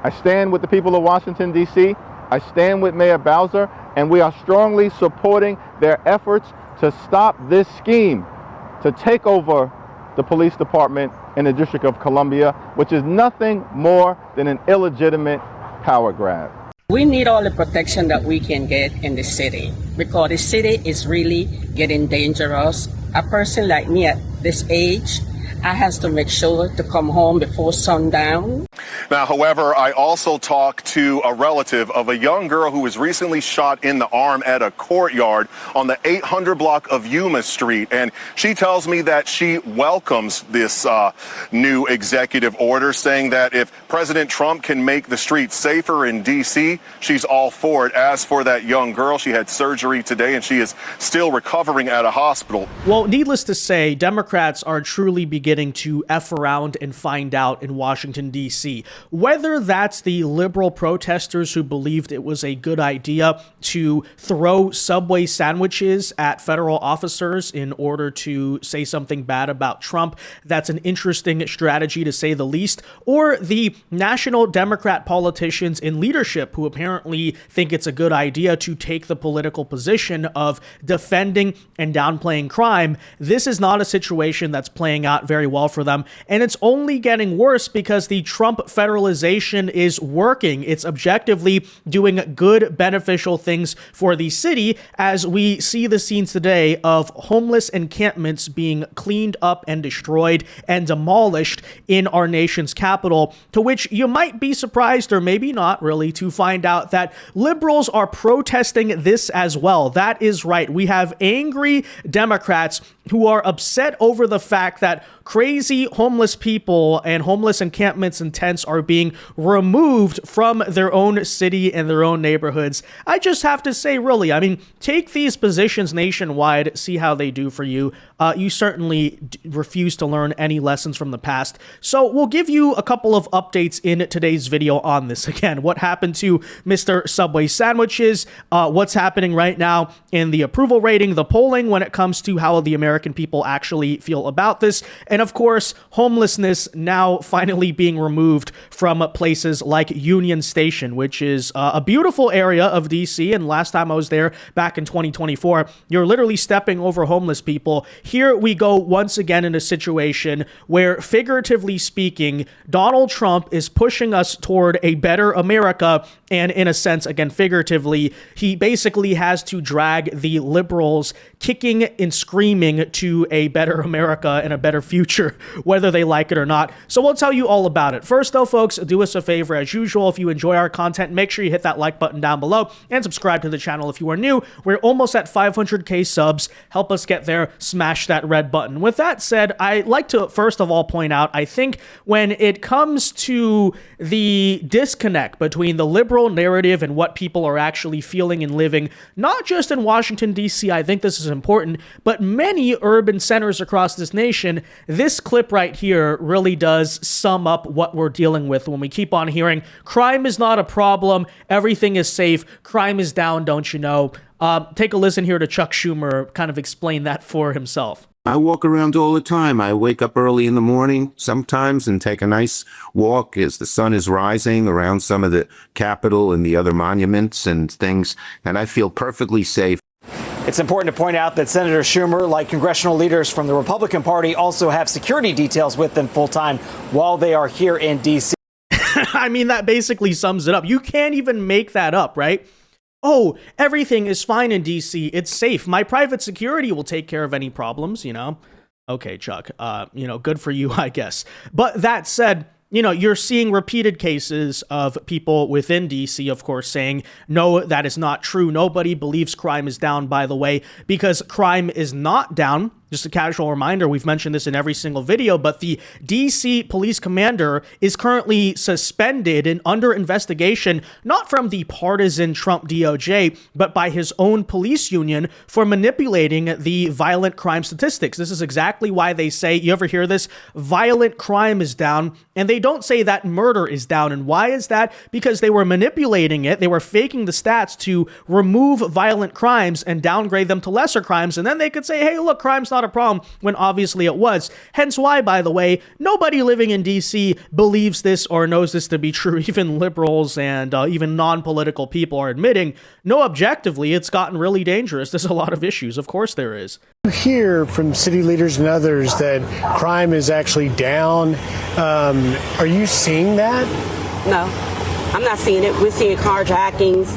I stand with the people of Washington, D.C. I stand with Mayor Bowser, and we are strongly supporting their efforts to stop this scheme to take over the police department in the District of Columbia, which is nothing more than an illegitimate power grab. We need all the protection that we can get in the city because the city is really getting dangerous. A person like me at this age, I have to make sure to come home before sundown. Now, however, I also talked to a relative of a young girl who was recently shot in the arm at a courtyard on the 800 block of Yuma Street. And she tells me that she welcomes this new executive order, saying that if President Trump can make the streets safer in D.C., she's all for it. As for that young girl, she had surgery today and she is still recovering at a hospital. Well, needless to say, Democrats are truly beginning to F around and find out in Washington, D.C. Whether that's the liberal protesters who believed it was a good idea to throw Subway sandwiches at federal officers in order to say something bad about Trump, that's an interesting strategy to say the least, or the national Democrat politicians in leadership who apparently think it's a good idea to take the political position of defending and downplaying crime. This is not a situation that's playing out very well for them, and it's only getting worse because the Trump federalization is working. It's objectively doing good, beneficial things for the city, as we see the scenes today of homeless encampments being cleaned up and destroyed and demolished in our nation's capital, to which you might be surprised, or maybe not really, to find out that liberals are protesting this as well. That is right. We have angry Democrats who are upset over the fact that crazy homeless people and homeless encampments and tents are being removed from their own city and their own neighborhoods. I just have to say, really, I mean, take these positions nationwide, see how they do for you. You certainly refuse to learn any lessons from the past. So we'll give you a couple of updates in today's video on this. Again, what happened to Mr. Subway sandwiches, what's happening right now in the approval rating, the polling when it comes to how the American people actually feel about this, and of course, homelessness now finally being removed from places like Union Station, which is a beautiful area of DC. And last time I was there back in 2024, you're literally stepping over homeless people. Here we go once again in a situation where, figuratively speaking, Donald Trump is pushing us toward a better America. And in a sense, again, figuratively, he basically has to drag the liberals kicking and screaming to a better America and a better future, whether they like it or not. So we'll tell you all about it. First, though, folks, do us a favor as usual. If you enjoy our content, make sure you hit that like button down below and subscribe to the channel if you are new. We're almost at 500k subs. Help us get there. Smash that red button. With that said, I like to first of all point out, I think when it comes to the disconnect between the liberal narrative and what people are actually feeling and living, not just in Washington, D.C., I think this is important, but many urban centers across this nation, this clip right here really does sum up what we're dealing with when we keep on hearing crime is not a problem, everything is safe, crime is down, don't you know? Take a listen here to Chuck Schumer kind of explain that for himself. I walk around all the time. I wake up early in the morning sometimes and take a nice walk as the sun is rising around some of the Capitol and the other monuments and things, and I feel perfectly safe. It's important to point out that Senator Schumer, like congressional leaders from the Republican Party, also have security details with them full-time while they are here in D.C. I mean, that basically sums it up. You can't even make that up, right? Oh, everything is fine in DC. It's safe. My private security will take care of any problems, you know? Okay, Chuck, good for you, I guess. But that said, you're seeing repeated cases of people within DC, of course, saying, no, that is not true. Nobody believes crime is down, by the way, because crime is not down. Just a casual reminder, we've mentioned this in every single video, but the DC police commander is currently suspended and under investigation, not from the partisan Trump DOJ, but by his own police union for manipulating the violent crime statistics. This is exactly why they say, you ever hear this? Violent crime is down, and they don't say that murder is down. And why is that? Because they were manipulating it. They were faking the stats to remove violent crimes and downgrade them to lesser crimes. And then they could say, hey, look, crime's not not a problem when obviously it was. Hence why, by the way, nobody living in DC believes this or knows this to be true. Even liberals and even non-political people are admitting, no, objectively, it's gotten really dangerous. There's a lot of issues. Of course there is. You hear from city leaders and others that crime is actually down. Are you seeing that? No, I'm not seeing it. We're seeing carjackings,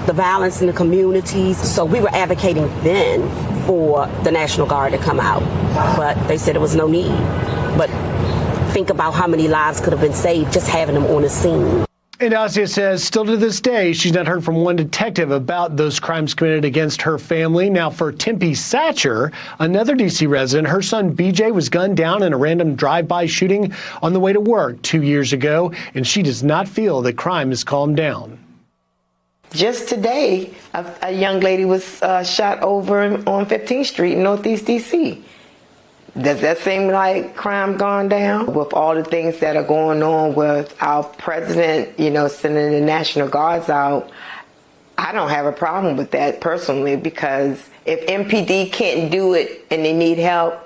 the violence in the communities. So we were advocating then for the National Guard to come out, but they said there was no need. But think about how many lives could have been saved just having them on the scene. And Asia says still to this day, she's not heard from one detective about those crimes committed against her family. Now, for Tempe Satcher, another D.C. resident, her son B.J. was gunned down in a random drive-by shooting on the way to work 2 years ago, and she does not feel that crime has calmed down. Just today, a young lady was shot over on 15th Street in Northeast D.C. Does that seem like crime gone down? With all the things that are going on with our president, sending the National Guards out, I don't have a problem with that personally, because if MPD can't do it and they need help,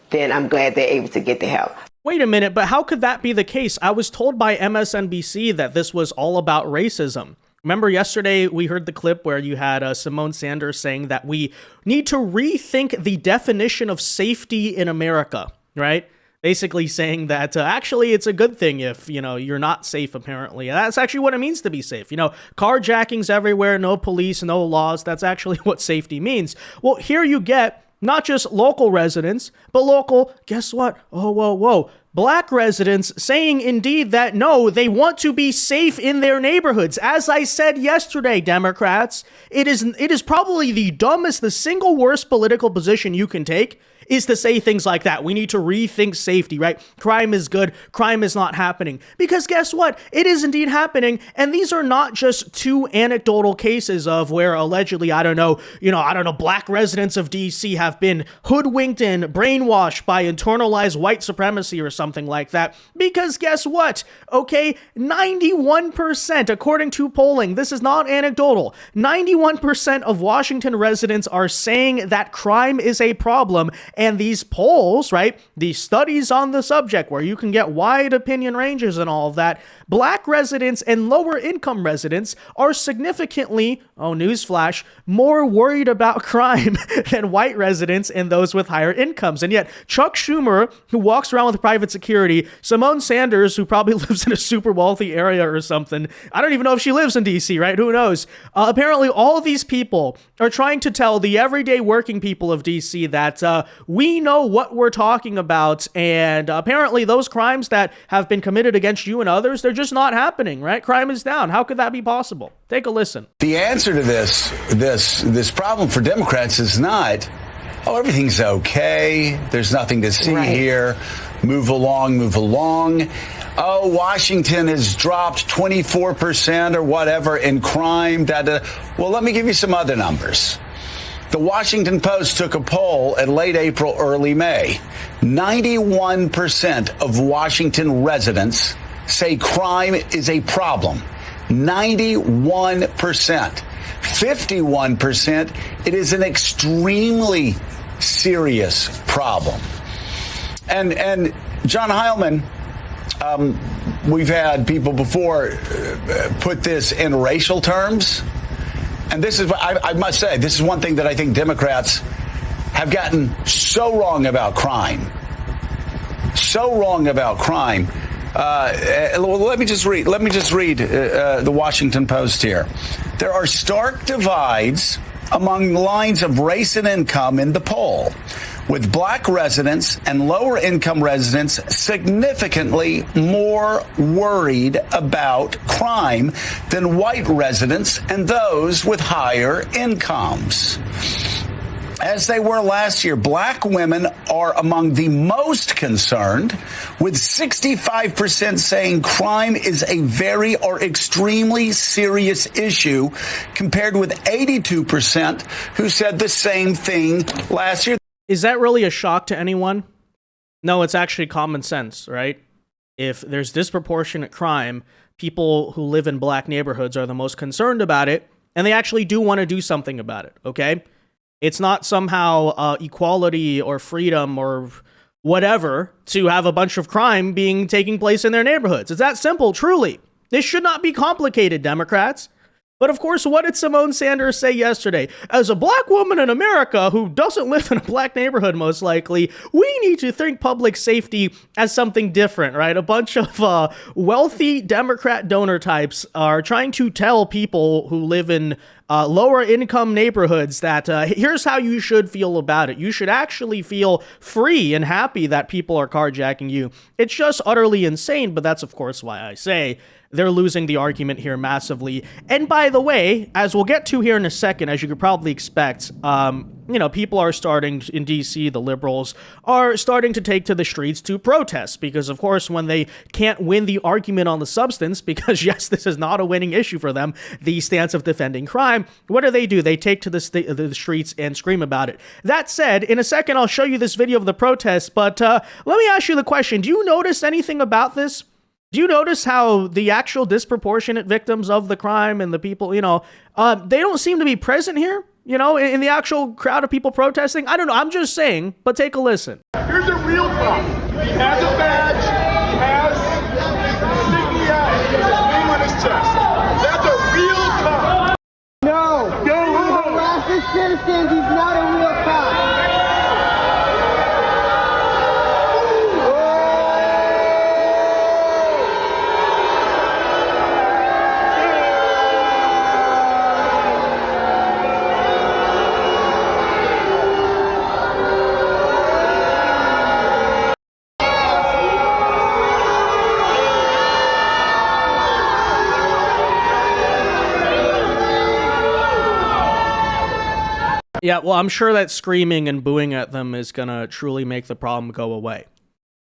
then I'm glad they're able to get the help. Wait a minute, but how could that be the case? I was told by MSNBC that this was all about racism. Remember yesterday we heard the clip where you had Simone Sanders saying that we need to rethink the definition of safety in America, right? Basically saying that actually it's a good thing if, you're not safe, apparently. That's actually what it means to be safe. Carjackings everywhere, no police, no laws. That's actually what safety means. Well, here you get not just local residents, but local, guess what? Oh, whoa. Black residents saying indeed that no, they want to be safe in their neighborhoods. As I said yesterday, Democrats, it is probably the single worst political position you can take is to say things like that. We need to rethink safety, right? Crime is good. Crime is not happening. Because guess what? It is indeed happening. And these are not just two anecdotal cases of where allegedly, black residents of DC have been hoodwinked and brainwashed by internalized white supremacy or something like that. Because guess what? Okay, 91%, according to polling, this is not anecdotal, 91% of Washington residents are saying that crime is a problem. And these polls, right, these studies on the subject where you can get wide opinion ranges and all of that, black residents and lower income residents are significantly, newsflash, more worried about crime than white residents and those with higher incomes. And yet Chuck Schumer, who walks around with private security, Simone Sanders, who probably lives in a super wealthy area or something, I don't even know if she lives in DC, right? Who knows? Apparently all of these people are trying to tell the everyday working people of DC that we know what we're talking about, and apparently those crimes that have been committed against you and others, they're just not happening, right? Crime is down. How could that be possible? Take a listen. The answer to this problem for Democrats is not, everything's okay, there's nothing to see here, move along. Oh, Washington has dropped 24% or whatever in crime. Well, let me give you some other numbers. The Washington Post took a poll at late April, early May. 91% of Washington residents say crime is a problem. 91%. 51%, it is an extremely serious problem. And John Heilman, we've had people before put this in racial terms. And this is, I must say, this is one thing that I think Democrats have gotten so wrong about crime. Let me just read the Washington Post here. There are stark divides among lines of race and income in the poll, with black residents and lower income residents significantly more worried about crime than white residents and those with higher incomes. As they were last year, black women are among the most concerned, with 65% saying crime is a very or extremely serious issue, compared with 82% who said the same thing last year. Is that really a shock to anyone? No, it's actually common sense, right? If there's disproportionate crime, people who live in black neighborhoods are the most concerned about it, and they actually do want to do something about it, okay? It's not somehow equality or freedom or whatever to have a bunch of crime taking place in their neighborhoods. It's that simple, truly. This should not be complicated, Democrats. But of course, what did Simone Sanders say yesterday? As a black woman in America who doesn't live in a black neighborhood, most likely, we need to think public safety as something different, right? A bunch of wealthy Democrat donor types are trying to tell people who live in lower income neighborhoods that here's how you should feel about it. You should actually feel free and happy that people are carjacking you. It's just utterly insane, but that's of course why I say they're losing the argument here massively. And by the way, as we'll get to here in a second, as you could probably expect, people are starting in DC, the liberals are starting to take to the streets to protest because, of course, when they can't win the argument on the substance, because yes, this is not a winning issue for them, the stance of defending crime, what do? They take to the streets and scream about it. That said, in a second, I'll show you this video of the protest, but let me ask you the question. Do you notice anything about this? Do you notice how the actual disproportionate victims of the crime and the people, they don't seem to be present here, in the actual crowd of people protesting? I don't know. I'm just saying, but take a listen. Here's a real cop. He has a badge. He has sticky out. He has his name on his chest. That's a real cop. No. He harasses citizens. He's not a real cop. Yeah, well, I'm sure that screaming and booing at them is going to truly make the problem go away.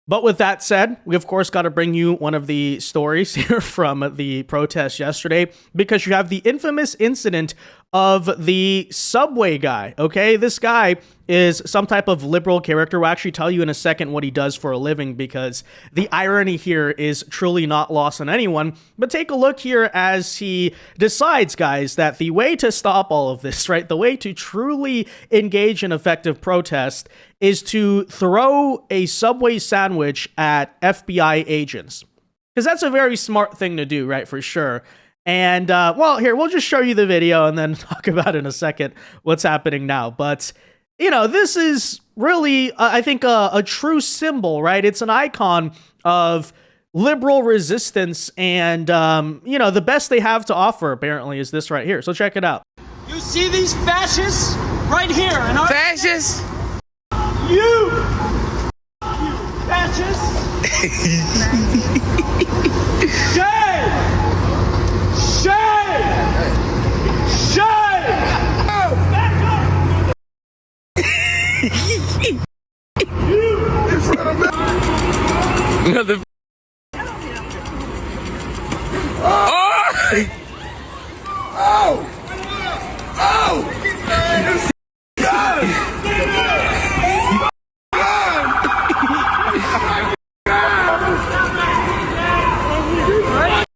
But with that said, we of course got to bring you one of the stories here from the protest yesterday, because you have the infamous incident of the subway guy, okay? This guy is some type of liberal character. We'll actually tell you in a second what he does for a living, because the irony here is truly not lost on anyone. But take a look here as he decides, guys, that the way to stop all of this, right, the way to truly engage in effective protest is to throw a Subway sandwich at FBI agents. Because that's a very smart thing to do, right, for sure. And, well, here, we'll just show you the video and then talk about in a second what's happening now. But, this is really, I think, a true symbol, right? It's an icon of liberal resistance. And, the best they have to offer, apparently, is this right here. So check it out. You see these fascists right here? Fascists? You fascists! Shame! Shame! Shame! Back up! You in front of me! Another. Oh! Oh! Oh!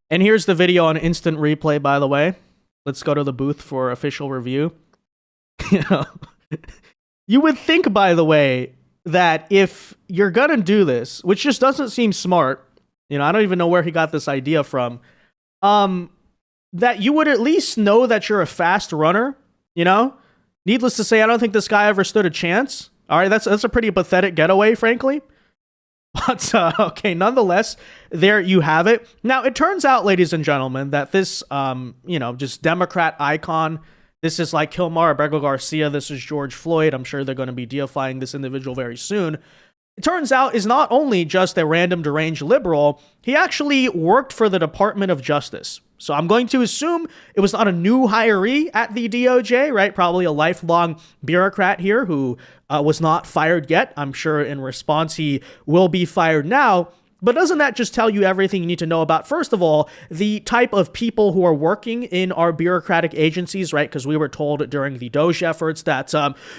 And here's the video on instant replay, by the way. Let's go to the booth for official review. You would think, by the way, that if you're gonna do this, which just doesn't seem smart, I don't even know where he got this idea from, that you would at least know that you're a fast runner, Needless to say, I don't think this guy ever stood a chance. All right, that's a pretty pathetic getaway, frankly. But, okay, nonetheless, there you have it. Now, it turns out, ladies and gentlemen, that this, just Democrat icon, this is like Kilmar Abrego Garcia, this is George Floyd. I'm sure they're going to be deifying this individual very soon. It turns out is not only just a random deranged liberal, he actually worked for the Department of Justice. So I'm going to assume it was not a new hiree at the DOJ, right? Probably a lifelong bureaucrat here who was not fired yet. I'm sure in response he will be fired now. But doesn't that just tell you everything you need to know about, first of all, the type of people who are working in our bureaucratic agencies, right? Because we were told during the Doge efforts that,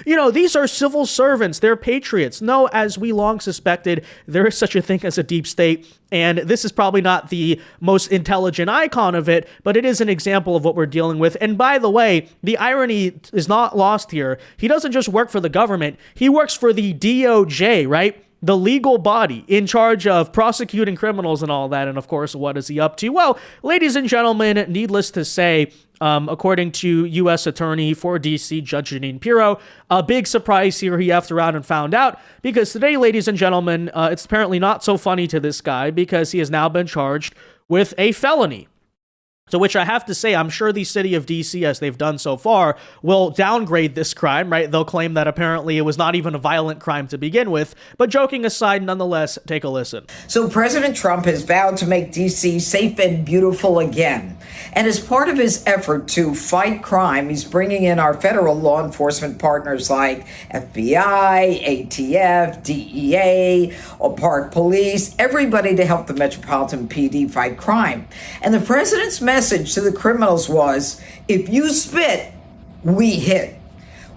these are civil servants, they're patriots. No, as we long suspected, there is such a thing as a deep state. And this is probably not the most intelligent icon of it, but it is an example of what we're dealing with. And by the way, the irony is not lost here. He doesn't just work for the government, he works for the DOJ, right? The legal body in charge of prosecuting criminals and all that. And of course, what is he up to? Well, ladies and gentlemen, needless to say, according to U.S. Attorney for D.C. Judge Jeanine Pirro, a big surprise here he effed around and found out, because today, ladies and gentlemen, it's apparently not so funny to this guy because he has now been charged with a felony. To which I have to say, I'm sure the city of D.C., as they've done so far, will downgrade this crime, right? They'll claim that apparently it was not even a violent crime to begin with. But joking aside, nonetheless, take a listen. So President Trump has vowed to make D.C. safe and beautiful again. And as part of his effort to fight crime, he's bringing in our federal law enforcement partners like FBI, ATF, DEA, or Park Police, everybody to help the Metropolitan PD fight crime. And the president's message to the criminals was, if you spit, we hit.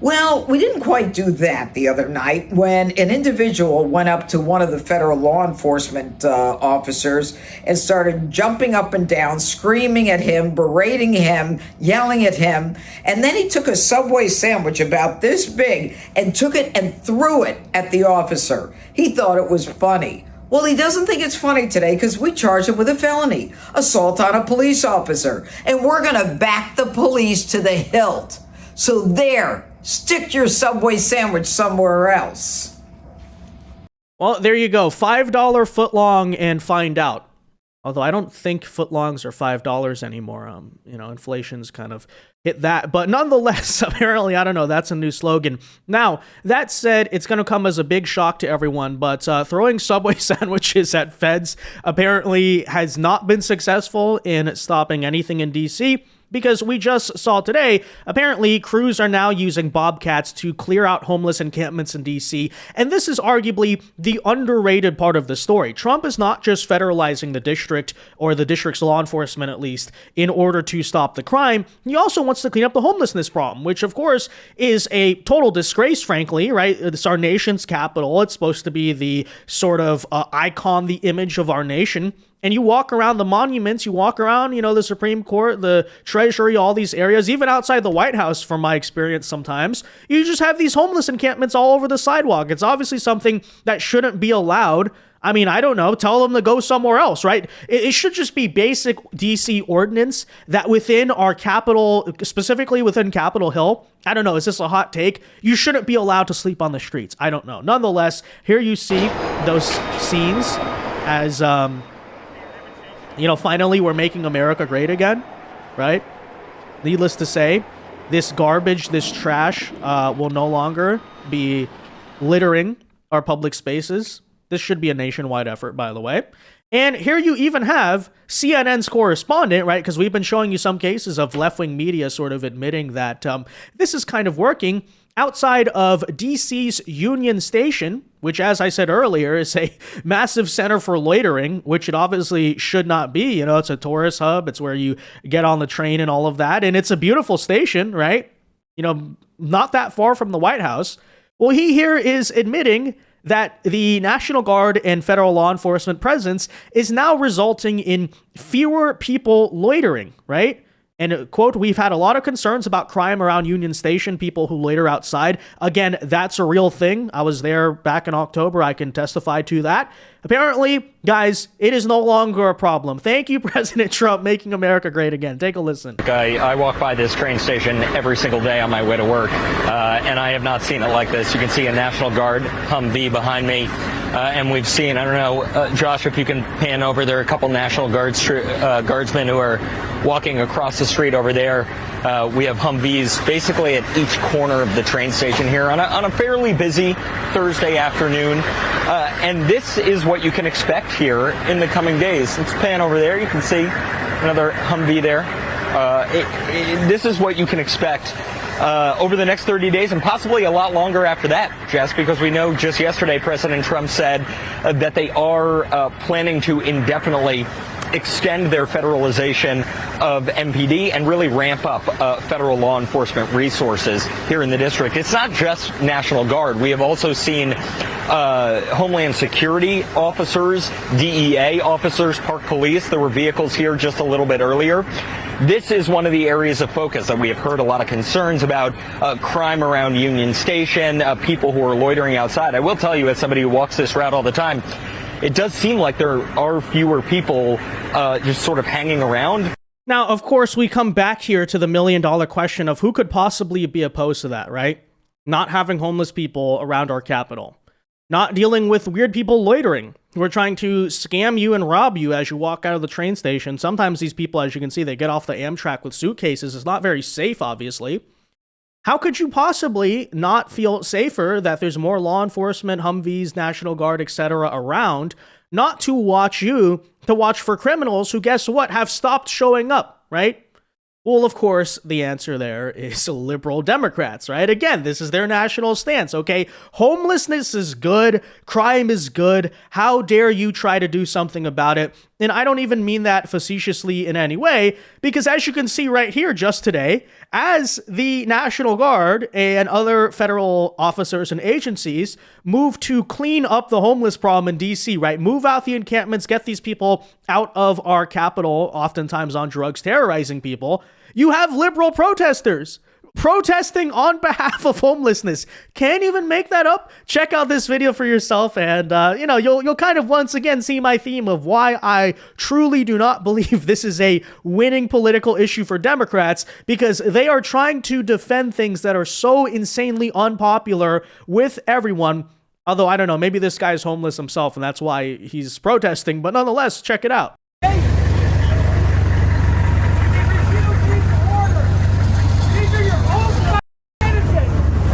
Well, we didn't quite do that the other night when an individual went up to one of the federal law enforcement officers and started jumping up and down, screaming at him, berating him, yelling at him. And then he took a Subway sandwich about this big and took it and threw it at the officer. He thought it was funny. Well, he doesn't think it's funny today because we charged him with a felony, assault on a police officer. And we're going to back the police to the hilt. So there, stick your Subway sandwich somewhere else. Well, there you go. $5 footlong and find out. Although I don't think footlongs are $5 anymore. Inflation's kind of hit that. But nonetheless, apparently, I don't know, that's a new slogan. Now, that said, it's going to come as a big shock to everyone, but throwing Subway sandwiches at feds apparently has not been successful in stopping anything in D.C., because we just saw today, apparently crews are now using bobcats to clear out homeless encampments in D.C., and this is arguably the underrated part of the story. Trump is not just federalizing the district, or the district's law enforcement at least, in order to stop the crime. He also wants to clean up the homelessness problem, which of course is a total disgrace, frankly, right? It's our nation's capital. It's supposed to be the sort of icon, the image of our nation. And you walk around the monuments, you walk around, the Supreme Court, the Treasury, all these areas, even outside the White House, from my experience sometimes, you just have these homeless encampments all over the sidewalk. It's obviously something that shouldn't be allowed. I mean, I don't know, tell them to go somewhere else, right? It should just be basic DC ordinance that within our capital, specifically within Capitol Hill, I don't know, is this a hot take? You shouldn't be allowed to sleep on the streets. I don't know. Nonetheless, here you see those scenes as, finally we're making America great again, right? Needless to say, this garbage, this trash will no longer be littering our public spaces. This should be a nationwide effort, by the way. And here you even have CNN's correspondent, right? Because we've been showing you some cases of left-wing media sort of admitting that this is kind of working. Outside of DC's Union Station, which, as I said earlier, is a massive center for loitering, which it obviously should not be. It's a tourist hub. It's where you get on the train and all of that. And it's a beautiful station, right? Not that far from the White House. Well, he here is admitting that the National Guard and federal law enforcement presence is now resulting in fewer people loitering, right? And, quote, we've had a lot of concerns about crime around Union Station, people who loiter outside. Again, that's a real thing. I was there back in October. I can testify to that. Apparently, guys, it is no longer a problem. Thank you, President Trump, making America great again. Take a listen. I walk by this train station every single day on my way to work, and I have not seen it like this. You can see a National Guard Humvee behind me, and we've seen, I don't know, Josh, if you can pan over, there are a couple National Guardsmen who are walking across the street over there. We have Humvees basically at each corner of the train station here on a fairly busy Thursday afternoon. And this is what you can expect here in the coming days. Let's pan over there. You can see another Humvee there. This is what you can expect over the next 30 days and possibly a lot longer after that, Jess, because we know just yesterday President Trump said that they are planning to indefinitely extend their federalization of MPD and really ramp up federal law enforcement resources here in the district. It's not just National Guard. We have also seen Homeland Security officers, DEA officers, Park Police. There were vehicles here just a little bit earlier. This is one of the areas of focus that we have heard a lot of concerns about, crime around Union Station, people who are loitering outside. I will tell you, as somebody who walks this route all the time, it does seem like there are fewer people just sort of hanging around. Now, of course, we come back here to the million-dollar question of who could possibly be opposed to that, right? Not having homeless people around our capital. Not dealing with weird people loitering who are trying to scam you and rob you as you walk out of the train station. Sometimes these people, as you can see, they get off the Amtrak with suitcases. It's not very safe, obviously. How could you possibly not feel safer that there's more law enforcement, Humvees, National Guard, etc. around, not to watch you, to watch for criminals who, guess what, have stopped showing up, right? Well, of course, the answer there is liberal Democrats, right? Again, this is their national stance, okay? Homelessness is good. Crime is good. How dare you try to do something about it? And I don't even mean that facetiously in any way, because as you can see right here just today, as the National Guard and other federal officers and agencies move to clean up the homeless problem in DC, right? Move out the encampments, get these people out of our capital, oftentimes on drugs, terrorizing people. You have liberal protesters protesting on behalf of homelessness. Can't even make that up. Check out this video for yourself, and you'll kind of once again see my theme of why I truly do not believe this is a winning political issue for Democrats, because they are trying to defend things that are so insanely unpopular with everyone. Although, I don't know, maybe this guy's homeless himself and that's why he's protesting, but nonetheless, check it out.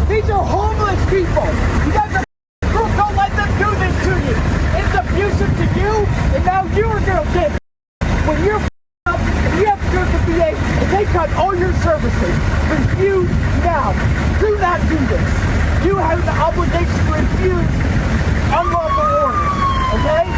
These are homeless people. You guys are don't let them do this to you. It's abusive to you, and now you're gonna get when you're up and you have to go to the VA and they cut all your services. Refuse now. Do not do this. You have the obligation to refuse unlawful orders. Okay?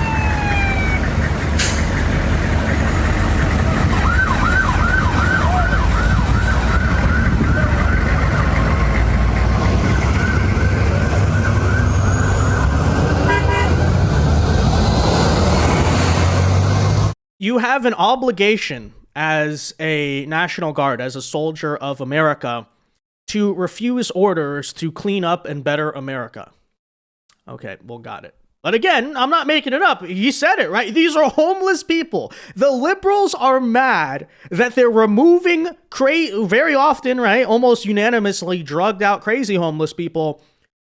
You have an obligation as a National Guard, as a soldier of America, to refuse orders to clean up and better America. Okay, well, got it. But again, I'm not making it up. He said it, right? These are homeless people. The liberals are mad that they're removing very often, right? Almost unanimously drugged out crazy homeless people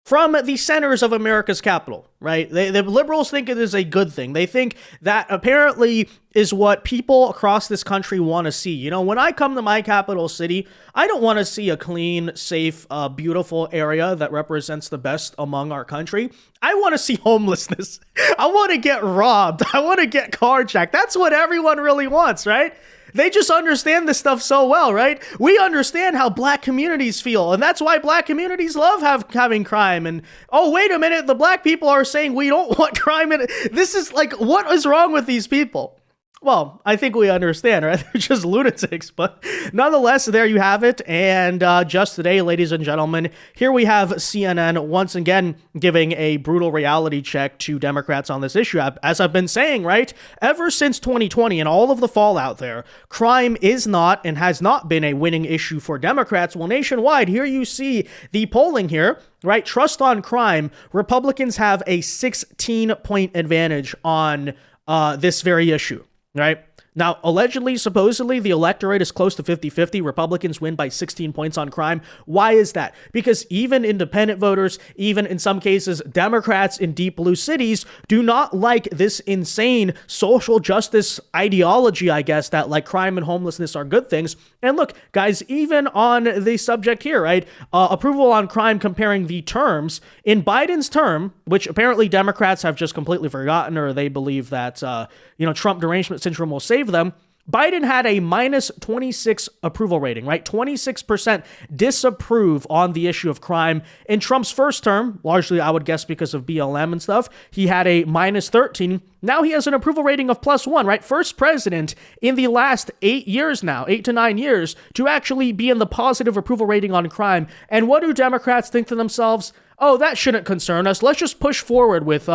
from the centers of America's capital, right? The liberals think it is a good thing. They think that apparently is what people across this country want to see. You know, when I come to my capital city, I don't want to see a clean, safe, beautiful area that represents the best among our country. I want to see homelessness. I want to get robbed. I want to get carjacked. That's what everyone really wants, right? They just understand this stuff so well, right? We understand how black communities feel, and that's why black communities love having crime. And, oh, wait a minute, the black people are saying we don't want crime. This is like, what is wrong with these people? Well, I think we understand, right? They're just lunatics, but nonetheless, there you have it. And just today, ladies and gentlemen, here we have CNN once again giving a brutal reality check to Democrats on this issue. As I've been saying, right, ever since 2020 and all of the fallout there, crime is not and has not been a winning issue for Democrats. Well, nationwide, here you see the polling here, right? Trust on crime. Republicans have a 16-point advantage on this very issue. Right? Now, allegedly, supposedly, the electorate is close to 50-50. Republicans win by 16 points on crime. Why is that? Because even independent voters, even in some cases, Democrats in deep blue cities do not like this insane social justice ideology, I guess, that like crime and homelessness are good things. And look, guys, even on the subject here, right? Approval on crime comparing the terms in Biden's term, which apparently Democrats have just completely forgotten, or they believe that, Trump derangement syndrome will save them. Biden had a minus 26 approval rating, right? 26% disapprove on the issue of crime. In Trump's first term, largely I would guess because of BLM and stuff, he had a minus 13. Now he has an approval rating of +1, right? First president in the last 8 years now, 8 to 9 years, to actually be in the positive approval rating on crime. And what do Democrats think to themselves? Oh, that shouldn't concern us. Let's just push forward with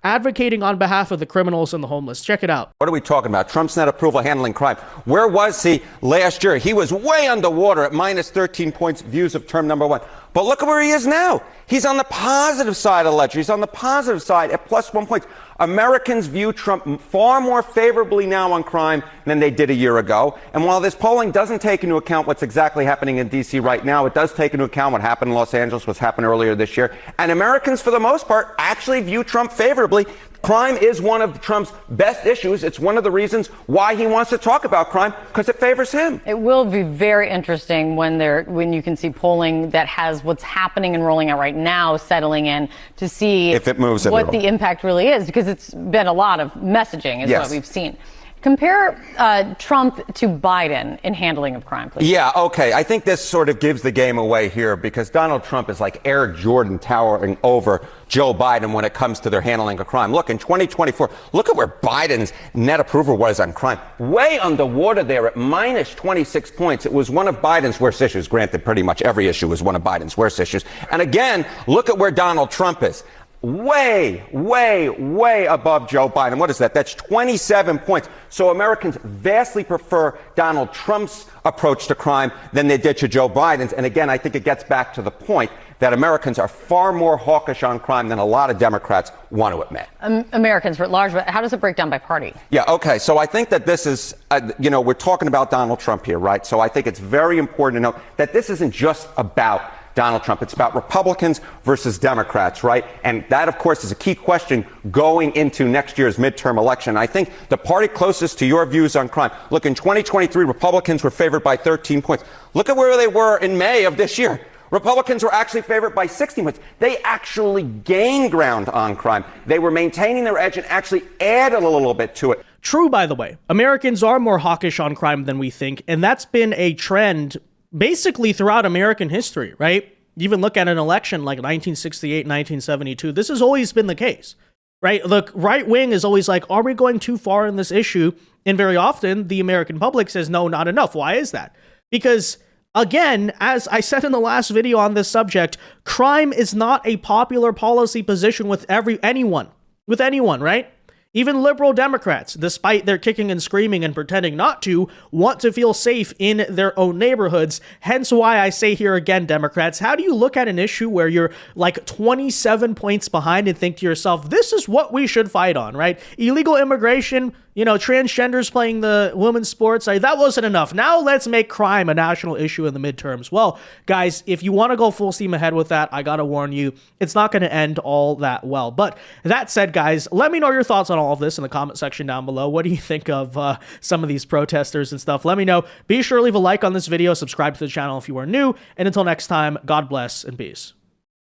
advocating on behalf of the criminals and the homeless. Check it out. What are we talking about? Trump's net approval handling crime. Where was he last year? He was way underwater at minus 13 points views of term number 1. But look at where he is now. He's on the positive side of the ledger. He's on the positive side at +1 point. Americans view Trump far more favorably now on crime than they did a year ago. And while this polling doesn't take into account what's exactly happening in D.C. right now, it does take into account what happened in Los Angeles, what's happened earlier this year. And Americans, for the most part, actually view Trump favorably. Crime is one of Trump's best issues. It's one of the reasons why he wants to talk about crime, because it favors him. It will be very interesting when you can see polling that has what's happening and rolling out right now settling in to see if it moves what the impact really is, because it's been a lot of messaging is what we've seen. Compare Trump to Biden in handling of crime, please. Yeah, okay. I think this sort of gives the game away here because Donald Trump is like Air Jordan towering over Joe Biden when it comes to their handling of crime. Look, in 2024, look at where Biden's net approval was on crime. Way underwater there at minus 26 points. It was one of Biden's worst issues. Granted, pretty much every issue was one of Biden's worst issues. And again, look at where Donald Trump is. Way, way, way above Joe Biden. What is that? That's 27 points. So Americans vastly prefer Donald Trump's approach to crime than they did to Joe Biden's. And again, I think it gets back to the point that Americans are far more hawkish on crime than a lot of Democrats want to admit. Americans writ large, but how does it break down by party? Yeah, okay. So I think that this is, we're talking about Donald Trump here, right? So I think it's very important to note that this isn't just about Donald Trump. It's about Republicans versus Democrats, right? And that, of course, is a key question going into next year's midterm election. I think the party closest to your views on crime. Look, in 2023, Republicans were favored by 13 points. Look at where they were in May of this year. Republicans were actually favored by 16 points. They actually gained ground on crime. They were maintaining their edge and actually added a little bit to it. True, by the way. Americans are more hawkish on crime than we think, and that's been a trend basically throughout American history, right? Even look at an election like 1968, 1972. This has always been the case, right? Look, right wing is always like, are we going too far in this issue? And very often the American public says, no, not enough. Why is that? Because again, as I said in the last video on this subject, crime is not a popular policy position with anyone, right? Even liberal Democrats, despite their kicking and screaming and pretending not to, want to feel safe in their own neighborhoods. Hence why I say here again, Democrats, how do you look at an issue where you're like 27 points behind and think to yourself, this is what we should fight on, right? Illegal immigration, transgenders playing the women's sports, that wasn't enough. Now let's make crime a national issue in the midterms. Well, guys, if you want to go full steam ahead with that, I got to warn you, it's not going to end all that well. But that said, guys, let me know your thoughts on all of this in the comment section down below. What do you think of some of these protesters and stuff? Let me know. Be sure to leave a like on this video, subscribe to the channel if you are new, and until next time, God bless and peace.